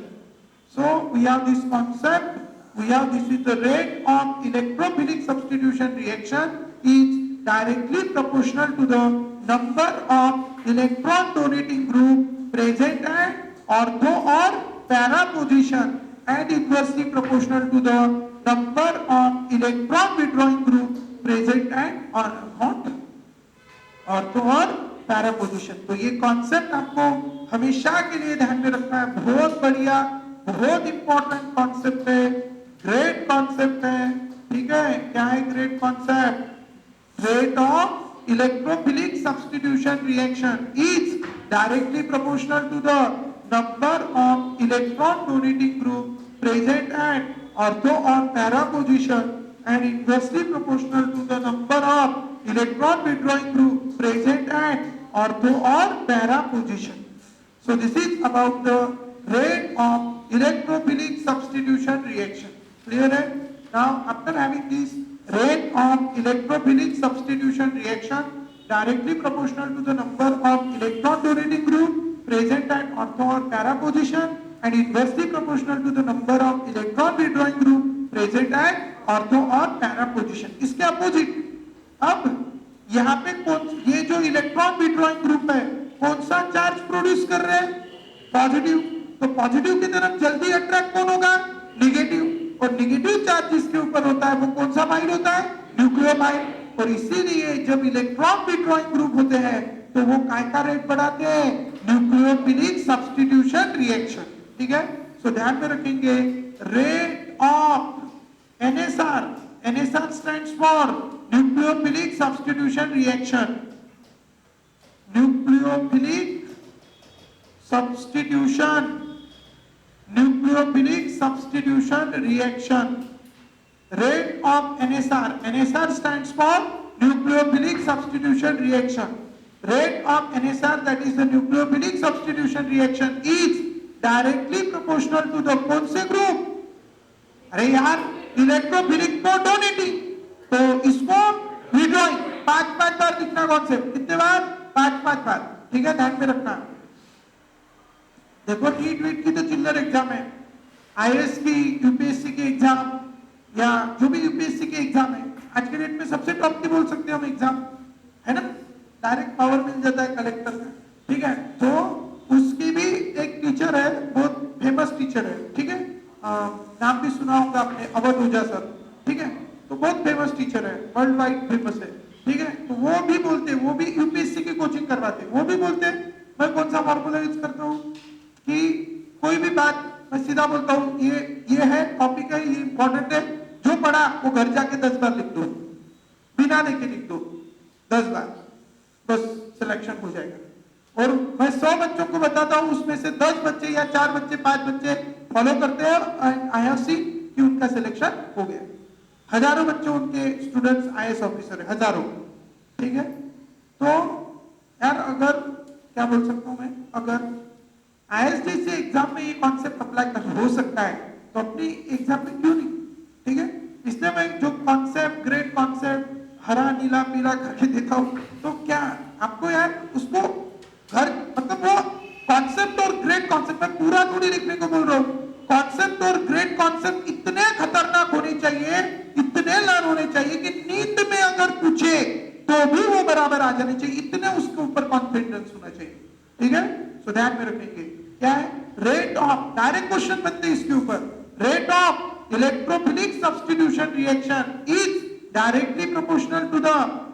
So we have this concept, this is the rate of electrophilic substitution reaction is directly proportional to the number of electron donating group present at ortho or para position and inversely proportional to the number of electron withdrawing group present at ortho or para position. तो ये concept आपको हमेशा के लिए ध्यान में रखना है. बहुत बढ़िया, बहुत इंपॉर्टेंट कॉन्सेप्ट है, ग्रेट कॉन्सेप्ट है. ठीक है, क्या है great concept? Rate of electrophilic substitution reaction is directly proportional to the number of electron donating group present at ortho or para position and inversely proportional to the number of electron withdrawing group present at ortho or para position. So this is about the rate of electrophilic substitution reaction. Clear है? Now after having this rate of electrophilic substitution reaction directly proportional to the number of electron donating group present at ortho or para position and inversely proportional to the number of electron withdrawing group present at ortho or para position. इसके opposite अब यहाँ पे ये जो electron withdrawing group है कौन सा charge produce कर रहे हैं? पॉजिटिव. तो पॉजिटिव की तरफ जल्दी अट्रैक्ट कौन होगा? निगेटिव. और निगेटिव चार्ज जिसके ऊपर होता है वो कौन सा फाइल होता है? न्यूक्लियोफाइल. और इसीलिए जब इलेक्ट्रॉन विड्रॉइंग ग्रुप होते हैं तो वो काय का रेट बढ़ाते हैं? Nucleophilic substitution reaction. ठीक है, सो ध्यान में रखेंगे rate of NSR. NSR stands for nucleophilic substitution reaction. Nucleophilic substitution. Nucleophilic substitution reaction. Rate of NSR. NSR stands for nucleophilic substitution reaction. Rate of NSR, that is the nucleophilic substitution reaction, is directly proportional to the कौन से group? अरे यार, electrophilic को donating, तो इसको withdrawing. 5-5 बार लिखना concept. कितने बार? 5-5 बार. ठीक है, ध्यान में रखना. देखो नीट की तो चिल्लर एग्जाम है. आईएएस की, यूपीएससी की एग्जाम या जो भी यूपीएससी की एग्जाम है आज के डेट में सबसे टॉप की बोल सकते हैं हम एग्जाम, है ना? डायरेक्ट पावर मिल जाता है कलेक्टर का. ठीक है, तो उसकी भी एक टीचर है, बहुत फेमस टीचर है. ठीक है, नाम भी सुना होगा आपने, अवध ओझा सर. ठीक है, तो बहुत फेमस टीचर है, वर्ल्ड वाइड फेमस है. ठीक है, तो वो भी बोलते, वो भी यूपीएससी की कोचिंग करवाते, वो भी बोलते मैं कौन सा फॉर्मूला यूज करता हूँ कि कोई भी बात मैं सीधा बोलता हूँ, ये है कॉपी का, ये इंपॉर्टेंट है, जो पढ़ा वो घर जाके 10 बार लिख दो, बिना देखे लिख दो 10 बार, बस सिलेक्शन हो जाएगा. और मैं 100 बच्चों को बताता हूँ, उसमें से 10 बच्चे या 4 बच्चे 5 बच्चे फॉलो करते हैं और आई हैव सीन कि उनका सिलेक्शन हो गया. हजारों बच्चे उनके स्टूडेंट्स आईएएस ऑफिसर है, हजारों. ठीक है, तो यार अगर क्या बोल सकता हूं मैं, अगर आईएएस जैसे एग्जाम में ये कॉन्सेप्ट अप्लाई हो सकता है तो अपनी एग्जाम में क्यों नहीं? ठीक है, इसलिए मैं जो कॉन्सेप्ट, ग्रेट कॉन्सेप्ट हरा नीला पीला करके देता हूं, तो क्या आपको यार उसको घर, मतलब वो कॉन्सेप्ट और ग्रेट कॉन्सेप्ट में पूरा थोड़ी लिखने को बोल रहा हूं. कॉन्सेप्ट और ग्रेट कॉन्सेप्ट इतने खतरनाक होने चाहिए, इतने लर्न होने चाहिए कि नींद में अगर पूछे तो भी वो बराबर आ जाने चाहिए, इतने उसके ऊपर कॉन्फिडेंस होना चाहिए. ठीक है, सो ध्यान में रखेंगे क्या है रेट ऑफ, डायरेक्ट क्वेश्चन बनते हैं इसके ऊपर. Rate of electrophilic substitution reaction is directly proportional to the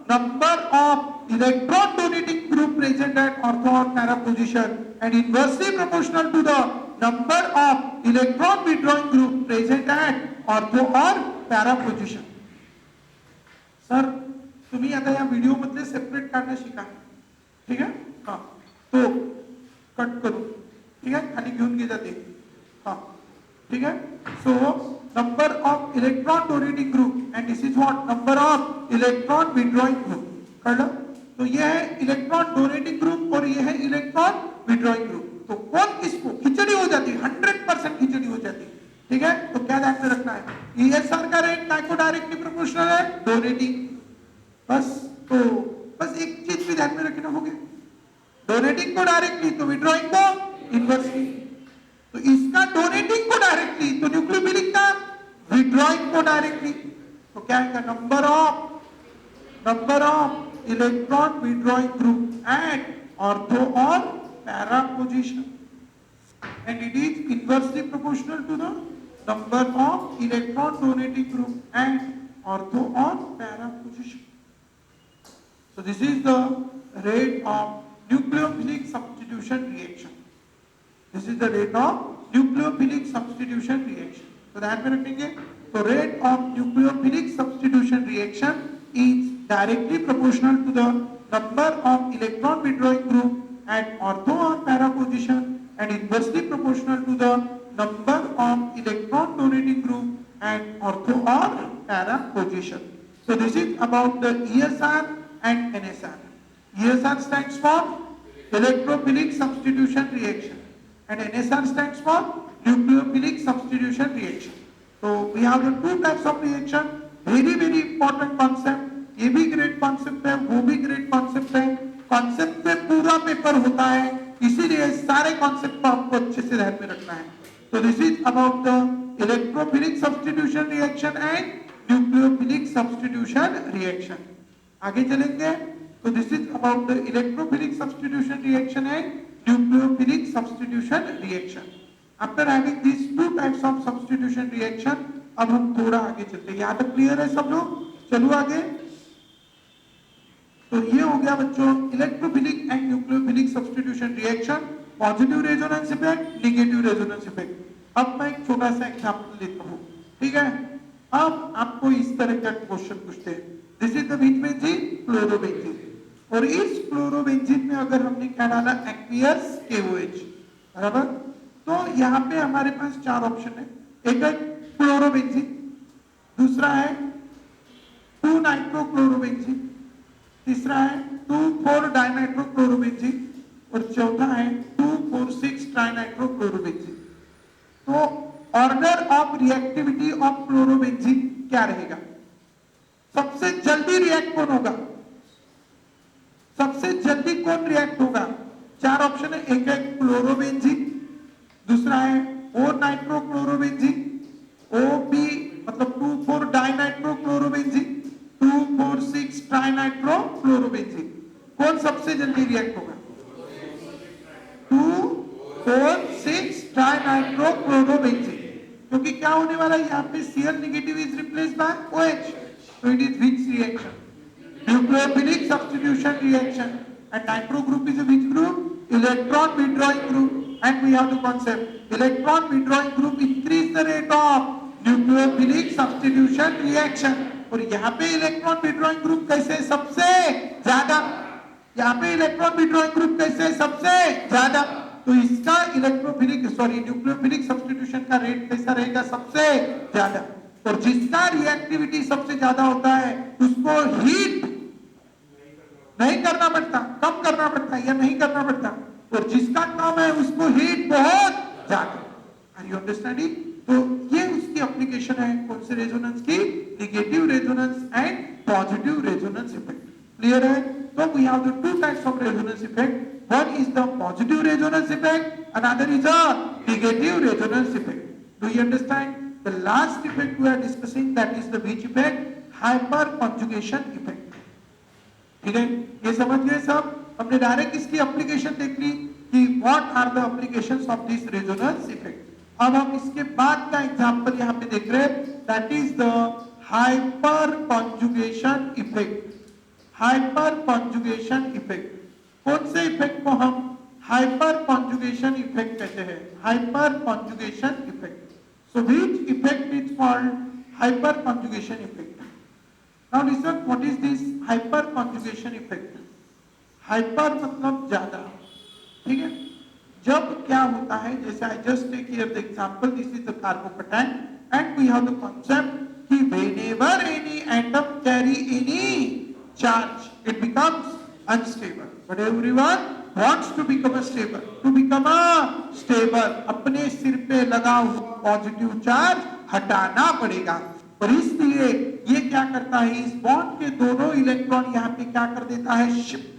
number of electron donating group present at ortho or para position and inversely proportional to the number of electron withdrawing group present at ortho or para position. Sir तुम्ही आता या video मधले separate काढणं शिका, ठीक आहे? हा, तो कट करू, ठीक आहे? खाली घेऊन घे जाते, हा, ठीक आहे? So number of electron donating group and this is what number of electron withdrawing group. कळलं? तो ये है इलेक्ट्रॉन डोनेटिंग ग्रुप और ये है इलेक्ट्रॉन विड्रॉइंग ग्रुप. तो कौन किसको खिचड़ी हो जाती है, 100% खिचड़ी हो जाती है, ठीक है? तो क्या ध्यान में रखना है, ESR का रेट काय को डायरेक्टली प्रोपोर्शनल है, डोनेटिंग. बस तो बस एक चीज भी ध्यान में रखना होगा, डोनेटिंग को डायरेक्टली तो विड्रॉइंग को इनवर्सली. तो इसका डोनेटिंग को डायरेक्टली तो न्यूक्लियोफिलिक का विड्रॉइंग को डायरेक्टली. तो क्या है, number of electron withdrawing group at ortho और para position and it is inversely proportional to the number of electron donating group and ortho or para position. So this is the rate of nucleophilic substitution reaction. This is the rate of nucleophilic substitution reaction. So ध्यान में रखेंगे, तो rate of nucleophilic substitution reaction is directly proportional to the number of electron withdrawing group at ortho or para position and inversely proportional to the number of electron donating group and ortho or para position. So this is about the ESR and NSR. ESR stands for electrophilic substitution reaction and NSR stands for nucleophilic substitution reaction. So we have the two types of reaction. very important concept. ये भी great concept है, वो भी great concept है. Concept पे पूरा paper होता है, इसीलिए सारे कॉन्सेप्ट को आपको अच्छे से ध्यान में रखना है. तो this is about the electrophilic substitution reaction and nucleophilic substitution reaction. आगे चलेंगे. तो this is about the electrophilic substitution reaction and nucleophilic substitution reaction. After having this to types of substitution reaction, अब हम थोड़ा आगे चलते हैं. यहाँ तक क्लियर है सब लोग? चलो आगे. तो ये हो गया बच्चों electrophilic and nucleophilic substitution reaction, positive resonance effect, negative resonance effect. अब मैं एक छोटा सा एग्जांपल लेता हूं, ठीक है? अब आपको इस तरह का क्वेश्चन पूछते हैं. दिस इज द बीच में जी क्लोरोबेंजीन, और इस क्लोरोबेंजीन में अगर हमने क्या डाला, एक्वियस KOH, बराबर. तो यहाँ पे हमारे पास चार ऑप्शन है. एक है क्लोरोबेंजीन, दूसरा है 2 नाइट्रोक्लोरोबेंजीन, तीसरा है 2,4 डाइनाइट्रोक्लोरोबेंजीन और चौथा है 2,4,6 ट्राइनाइट्रोक्लोरोबेंजीन. तो order of reactivity of chlorobenzene क्या रहेगा? सबसे जल्दी रिएक्ट कौन होगा? सबसे जल्दी कौन रिएक्ट होगा? चार ऑप्शन है. एक है क्लोरोबेंजीन, दूसरा है ओ नाइट्रोक्लोरोबेंजीन, OB मतलब 2,4 डाइनाइट्रोक्लोरोबेंजीन, 2,4,6 ट्राइनाइट्रोक्लोरोबेंजीन. कौन सबसे जल्दी रिएक्ट होगा? 2,4,6 ट्राइनाइट्रोक्लोरोबेंजीन. क्योंकि क्या होने वाला है यहाँ पे, Cl negative is replaced by OH. So it is which reaction? Nucleophilic substitution reaction. And nitro group is a which group? Electron withdrawing group. And we have the concept electron withdrawing group increase the rate of nucleophilic substitution reaction. और यहाँ पे electron withdrawing group कैसे सबसे ज्यादा, यहाँ पे electron withdrawing group कैसे सबसे ज्यादा. तो इसका न्यूक्लियोफिलिक सब्स्टिट्यूशन का रेट कैसा रहेगा? सबसे ज्यादा. और जिसका रिएक्टिविटी सबसे ज्यादा होता है उसको हीट नहीं करना पड़ता, कम करना पड़ता है या नहीं करना पड़ता. और जिसका कम है उसको हीट बहुत ज्यादा. Are you understanding? तो ये उसकी एप्लीकेशन है कौन से रेजोनेंस की? Negative resonance and positive resonance effect. Clear है? तो we have the two types of resonance effect. One is the positive resonance effect, another is a negative resonance effect. Do you understand? The last effect we are discussing, that is the which effect? Hyperconjugation effect. ठीक है, ये समझ गए सब? हमने direct इसकी application देख ली कि what are the applications of this resonance effect. अब हम इसके बाद का एग्जांपल यहाँ पे देख रहे हैं, that is the hyperconjugation effect. Hyper conjugation effect. कौन से इफेक्ट को हम हाइपर कॉन्जुगेशन इफेक्ट कहते हैं? Hyper conjugation effect. So which effect is called hyper conjugation effect? Now listen, what is this hyper conjugation effect? Hyper मतलब ज्यादा, ठीक है। जब क्या होता है, जैसे I just take here the example, this is the carbocation and we have the concept कि whenever any atom carry any charge it becomes unstable, but everyone wants to become a stable, to become a stable अपने सिर पे लगा हुआ positive charge हटाना पड़ेगा। और इसलिए ये क्या करता है, इस बॉन्ड के दोनों इलेक्ट्रॉन यहाँ पे क्या कर देता है, शिफ्ट,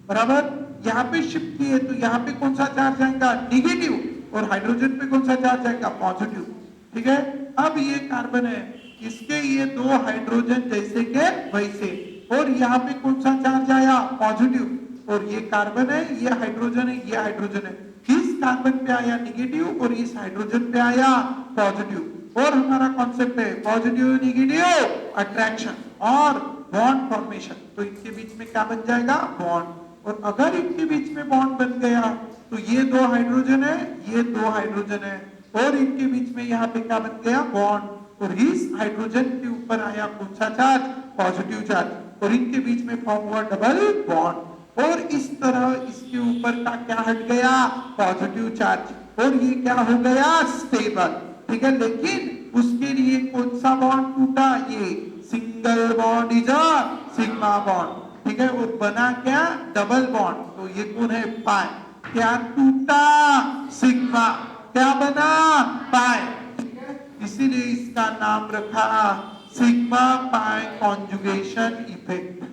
बराबर। यहाँ पे शिफ्ट किए तो यहाँ पे कौन सा चार्ज आएगा, निगेटिव, और हाइड्रोजन पे कौन सा चार्ज आएगा, पॉजिटिव, ठीक है। अब ये कार्बन है, इसके ये दो हाइड्रोजन जैसे के वैसे, और यहाँ पे कौन सा चार्ज आया, पॉजिटिव, और ये कार्बन है, ये हाइड्रोजन है, ये हाइड्रोजन है, इस कार्बन पे आया निगेटिव और इस हाइड्रोजन पे आया पॉजिटिव। और हमारा कॉन्सेप्ट है पॉजिटिव निगेटिव अट्रैक्शन और बॉन्ड फॉर्मेशन, तो इनके बीच में क्या बन जाएगा, बॉन्ड। और अगर इनके बीच में बॉन्ड बन गया तो ये दो हाइड्रोजन है, ये दो हाइड्रोजन है, और इनके बीच में यहाँ पे क्या बन गया, बॉन्ड, और इस हाइड्रोजन के ऊपर आया कौन सा चार्ज, पॉजिटिव चार्ज, और इनके बीच में फॉर्म हुआ डबल बॉन्ड, और इस तरह इसके ऊपर का क्या हट गया, पॉजिटिव चार्ज, और ये क्या हो गया, स्टेबल, ठीक है। लेकिन उसके लिए कौन सा बॉन्ड टूटा, ये single bond is a sigma bond, ठीक है, वो बना क्या, डबल बॉन्ड, तो ये कौन है, पाई, क्या टूटा, सिग्मा, क्या बना, पाई, ठीक है। इसीलिए इसका नाम रखा सिग्मा पाई कॉन्जुगेशन इफेक्ट।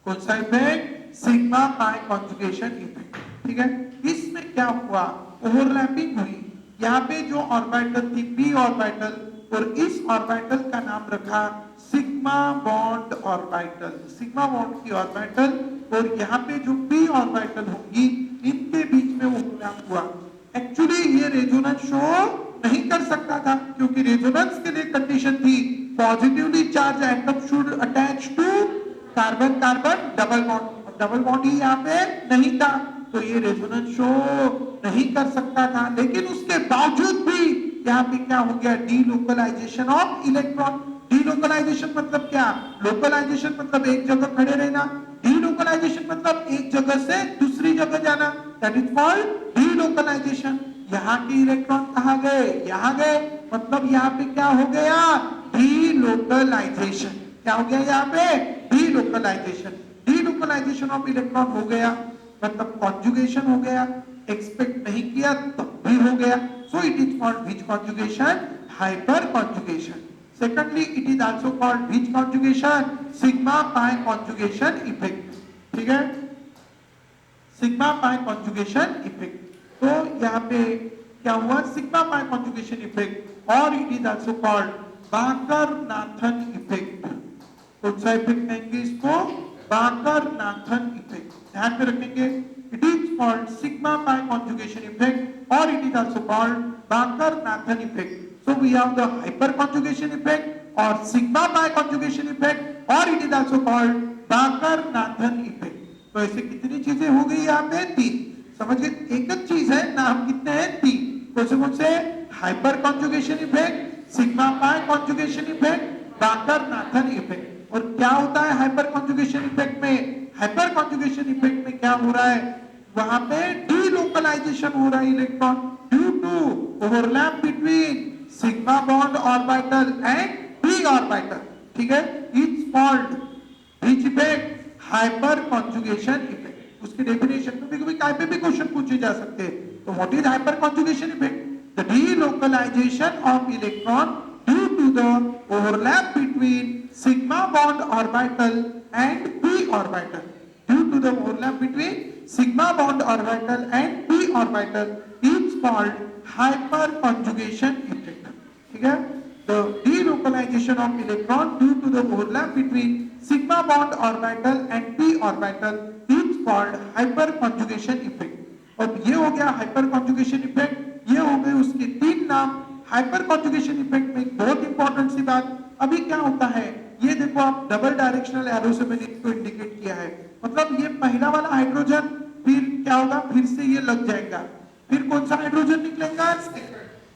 कौन सा effect, sigma pi conjugation effect, ठीक है। इसमें क्या हुआ, ओवरलैपिंग हुई, यहाँ पे जो ऑर्बिटल थी पी ऑर्बिटल, और इस ऑर्बिटल का नाम रखा sigma bond orbital, sigma bond की ऑर्बिटल, और यहाँ पे जो पी ऑर्बिटल होंगी इनके बीच में ओवरलैप हुआ। एक्चुअली ये रेजोनेंस शो नहीं कर सकता था, क्योंकि रेजोनेंस के लिए कंडीशन थी positively charge atom should attach to carbon carbon double bond, double bond ही यहाँ पे नहीं था, तो ये रेजोनेंस शो नहीं कर सकता था। लेकिन उसके बावजूद भी यहाँ पे क्या हो गया, डीलोकलाइजेशन ऑफ इलेक्ट्रॉन। डीलोकलाइजेशन मतलब क्या, लोकलाइजेशन मतलब एक जगह खड़े रहना, डीलोकलाइजेशन मतलब एक जगह से दूसरी जगह जाना, दैट इज कॉल्ड डीलोकलाइजेशन। यहाँ के इलेक्ट्रॉन कहाँ गए, यहाँ गए, मतलब यहाँ पे क्या हो गया, डीलोकलाइजेशन, क्या हो गया यहाँ पे, डीलोकलाइजेशन, डीलोकलाइजेशन ऑफ इलेक्ट्रॉन हो गया, मतलब कॉन्जुगेशन हो गया, एक्सपेक्ट नहीं किया तब भी हो गया, सो it is called which conjugation, hyper conjugation. Secondly it is also called which conjugation, sigma pi conjugation effect, ठीक है, सिग्मा पाई कॉन्जुगेशन इफेक्ट। तो यहाँ पे क्या हुआ, सिग्मा पाई कॉन्जुगेशन इफेक्ट, और it is also called Baker Nathan effect. कौन सा इफेक्ट कहेंगे इसको, बाकर-नाथन इफेक्ट, ध्यान में रखेंगे। It is called sigma pi conjugation effect, और it is also called Baker Nathan effect. So we have the hyper conjugation effect और सिग्मा पाई कॉन्जुगेशन इफेक्ट, और it is also called Baker Nathan effect. तो ऐसे कितनी चीजें हो गई यहाँ पे, तीन, समझ गए, एक चीज है, नाम कितने हैं, तीन। कौन से, hyper conjugation effect, sigma pi conjugation effect, Baker Nathan effect. और क्या होता है हाइपर कॉन्जुगेशन इफेक्ट में, हाइपर कॉन्जुगेशन इफेक्ट में क्या हो रहा है, वहां पे डीलोकलाइजेशन हो रहा है electron due to overlap between sigma bond orbital and p orbital, ठीक है, it's called which effect, hyper conjugation effect. उसकी डेफिनेशन में कभी कहीं पे भी क्वेश्चन पूछे जा सकते हैं। तो what is hyper conjugation effect, the delocalization of electron due to the overlap between sigma bond orbital and p orbital, due to the overlap between sigma bond orbital and p orbital is called hyperconjugation effect, ठीक है। the delocalization of electron due to the overlap between sigma bond orbital and p orbital is called hyperconjugation effect। और ये हो गया hyper conjugation effect, ये हो गए उसके तीन नाम। हाइपर कॉन्जुगेशन इफेक्ट में बहुत इंपॉर्टेंट सी बात, अभी क्या होता है, ये देखो आप डबल डायरेक्शनल एरो से मैंने इसको इंडिकेट किया है, मतलब ये पहला वाला हाइड्रोजन फिर क्या होगा, फिर से ये लग जाएगा, फिर कौन सा हाइड्रोजन निकलेगा,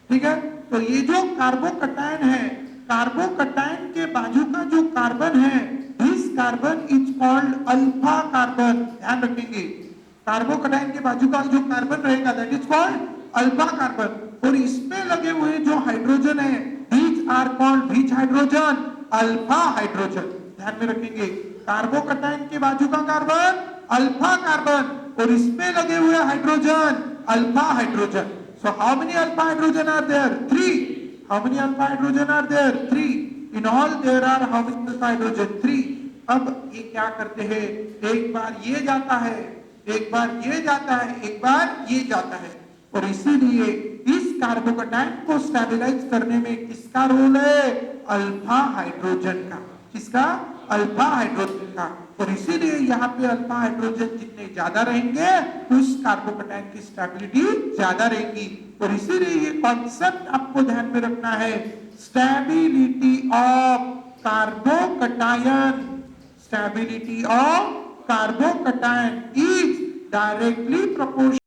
ठीक है। तो ये जो कार्बोकटायन है, कार्बोकटायन के बाजू का जो कार्बन है, this carbon is called alpha carbon, ध्यान रखेंगे। कार्बोकटायन के बाजू का जो कार्बन रहेगा that is called alpha carbon, और इसमें लगे हुए जो हाइड्रोजन है these are called which hydrogen, alpha hydrogen, ध्यान में रखेंगे। कार्बोकटायन के बाजू का कार्बन अल्फा कार्बन, और इसमें लगे हुए hydrogen alpha hydrogen. So how many alpha hydrogen are there, 3। How many alpha hydrogen are there, 3। In all there are how many alpha hydrogen, 3। अब ये क्या करते हैं, एक बार ये जाता है, एक बार ये जाता है, एक बार ये जाता है, और इसीलिए इस कार्बोकटायन को स्टेबलाइज करने में किसका रोल है, अल्फा हाइड्रोजन का, किसका, अल्फा हाइड्रोजन का। और इसीलिए यहाँ पे अल्फा हाइड्रोजन जितने ज्यादा रहेंगे उस कार्बोकटायन की स्टेबिलिटी ज्यादा रहेगी। और इसीलिए ये कॉन्सेप्ट आपको ध्यान में रखना है, stability of carbocation, stability of carbocation is directly proportional